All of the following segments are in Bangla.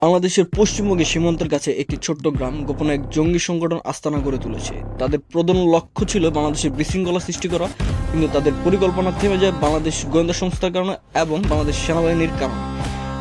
বাংলাদেশের পশ্চিমবঙ্গে সীমান্তের কাছে একটি ছোট্ট গ্রাম গোপনে এক জঙ্গি সংগঠন আস্তানা গড়ে তুলেছে। তাদের প্রধান লক্ষ্য ছিল বাংলাদেশের বিশৃঙ্খলা সৃষ্টি করা, কিন্তু তাদের পরিকল্পনা থেমে যায় বাংলাদেশ গোয়েন্দা সংস্থার কারণে এবং বাংলাদেশ সেনাবাহিনীর কারণে।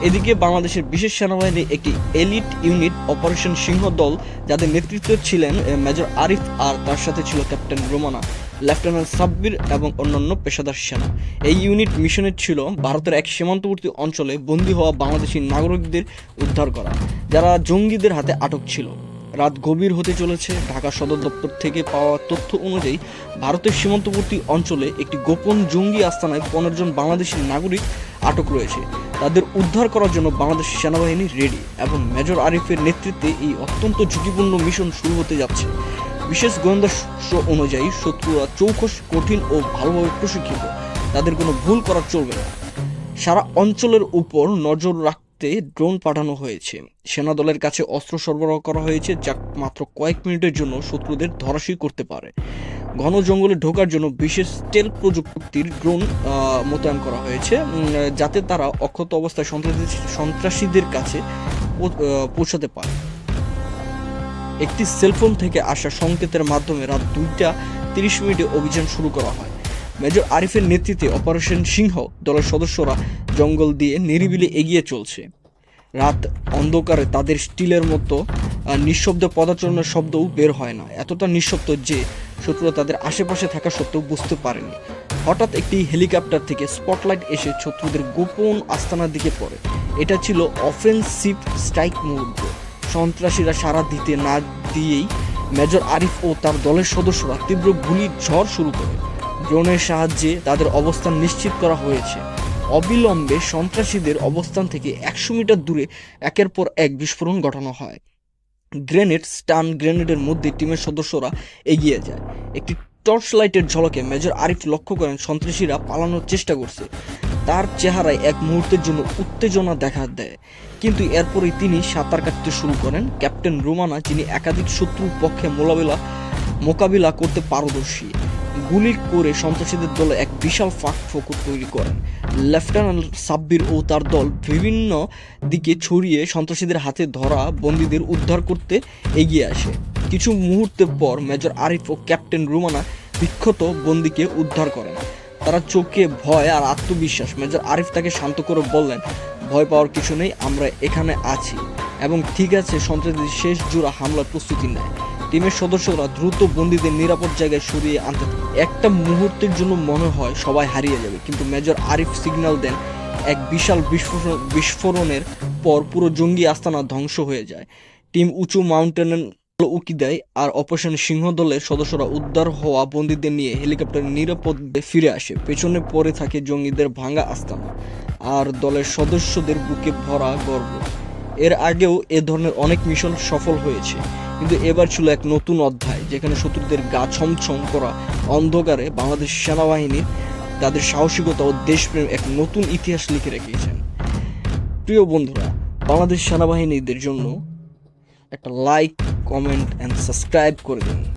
এদিকে বাংলাদেশের বিশেষ সেনাবাহিনীর একটি এলিট ইউনিট অপারেশন সিংহ দল, যাদের নেতৃত্বে ছিলেন মেজর আরিফ আর তার সাথে ছিল ক্যাপ্টেন রোমানা, লেফটেন্যান্ট সাব্বির এবং অন্যান্য পেশাদার সেনা। এই ইউনিট মিশনের ছিল ভারতের এক সীমান্তবর্তী অঞ্চলে বন্দী হওয়া বাংলাদেশি নাগরিকদের উদ্ধার করা, যারা জঙ্গিদের হাতে আটক ছিল। রাত গভীর হতে চলেছে। ঢাকা সদর দপ্তর থেকে পাওয়া তথ্য অনুযায়ী ভারতের সীমান্তবর্তী অঞ্চলে একটি গোপন জঙ্গি আস্তানায় 15 জন বাংলাদেশি নাগরিক আটক রয়েছে। তাদের উদ্ধার করার জন্য বাংলাদেশ সেনাবাহিনী রেডি এবং মেজর আরিফের নেতৃত্বে এই অত্যন্ত ঝুঁকিপূর্ণ মিশন শুরু হতে যাচ্ছে। বিশেষ গোয়েন্দা সূত্র অনুযায়ী শত্রুরা চৌকস, কঠিন ও ভালোভাবে প্রশিক্ষিত। তাদের কোনো ভুল করা চলবে না। সারা অঞ্চলের উপর নজর রাখতে ড্রোন পাঠানো হয়েছে। সেনা দলের কাছে অস্ত্র সরবরাহ করা হয়েছে, যা মাত্র কয়েক মিনিটের জন্য শত্রুদের ধরাশায়ী করতে পারে। ঘন জঙ্গলে ঢোকার জন্য বিশেষ স্টেলথ প্রযুক্তির ড্রোন মোতায়েন করা হয়েছে, যাতে তারা অক্ষত অবস্থায় সন্ত্রাসীদের কাছে পৌঁছাতে পারে। একটি সেলফোন থেকে আসা সংকেতের মাধ্যমে রাত 2:30 অভিযান শুরু করা হয়। মেজর আরিফের নেতৃত্বে অপারেশন সিংহ দলের সদস্যরা জঙ্গল দিয়ে নিরিবিলি এগিয়ে চলছে। রাত অন্ধকারে তাদের স্টিলের মতো নিঃশব্দ পদাচরণের শব্দও বের হয় না, এতটা নিঃশব্দ যে শত্রুরা তাদের আশেপাশে থাকা সত্ত্বেও বুঝতে পারেনি। হঠাৎ একটি হেলিকপ্টার থেকে স্পটলাইট এসে শত্রুদের গোপন আস্তানার দিকে পড়ে। এটা ছিল অফেন্সিভ স্ট্রাইক মুহূর্ত। সন্ত্রাসীরা সাড়া দিতে না দিয়েই মেজর আরিফ ও তার দলের সদস্যরা তীব্র গুলির ঝড় শুরু করে। ড্রোনের সাহায্যে তাদের অবস্থান নিশ্চিত করা হয়েছে। অবিলম্বে সন্ত্রাসীদের অবস্থান থেকে 100 মিটার দূরে একের পর এক বিস্ফোরণ ঘটানো হয়। গ্রেনেড, স্টান গ্রেনেডের মধ্যে টিমের সদস্যরা এগিয়ে যায়। একটি টর্চ লাইটের ঝলকে মেজর আরিফ লক্ষ্য করেন সন্ত্রাসীরা পালানোর চেষ্টা করছে। তার চেহারায় এক মুহূর্তের জন্য উত্তেজনা দেখা দেয়, কিন্তু এরপরেই তিনি সাঁতার কাটতে শুরু করেন। ক্যাপ্টেন রোমানা, যিনি একাধিক শত্রুর পক্ষে মোকাবিলা করতে পারদর্শী, গুলি করে সন্ত্রাসীদের দলে এক বিশাল ফাঁক-ফোকর তৈরি করেন। লেফটেন্যান্ট সাব্বির ও তার দল বিভিন্ন দিকে ছড়িয়ে সন্ত্রাসীদের হাতে ধরা বন্দীদের উদ্ধার করতে এগিয়ে আসে। কিছু মুহূর্ত পর মেজর আরিফ ও ক্যাপ্টেন রোমানা বিক্ষত বন্দীকে উদ্ধার করেন। তারা চোখে ভয় আর আত্মবিশ্বাস। মেজর আরিফ তাকে শান্ত করে বললেন, ভয় পাওয়ার কিছু নেই, আমরা এখানে আছি। এবং ঠিক আছে, সন্ত্রাসীদের শেষ জোড়া হামলার প্রস্তুতি নেয়। টিমের সদস্যরা দ্রুত বন্দীদের নিরাপদ জায়গায় সরিয়ে আনতে থাকে। একটা মুহূর্তের জন্য মনে হয় সবাই হারিয়ে যাবে, কিন্তু মেজর আরিফ সিগন্যাল দেন। এক বিশাল বিস্ফোরণের পর পুরো জঙ্গি আস্তানা ধ্বংস হয়ে যায়। টিম উঁচু মাউন্টেনের উকি দেয় আর অপারেশন সিংহ দলের সদস্যরা উদ্ধার হওয়া বন্দীদের নিয়ে হেলিকপ্টারে নিরাপদে ফিরে আসে। পেছনে পড়ে থাকে জঙ্গিদের ভাঙা আস্তানা আর দলের সদস্যদের বুকে ভরা গর্ব। এর আগেও এ ধরনের অনেক মিশন সফল হয়েছে, কিন্তু এবার ছিল এক নতুন অধ্যায়, যেখানে শত্রুদের গা ছমছম করা অন্ধকারে বাংলাদেশ সেনাবাহিনীর তাদের সাহসিকতা ও দেশপ্রেম এক নতুন ইতিহাস লিখে রেখেছেন। প্রিয় বন্ধুরা, বাংলাদেশ সেনাবাহিনীদের জন্য একটা লাইক, কমেন্ট অ্যান্ড সাবস্ক্রাইব করে দিন।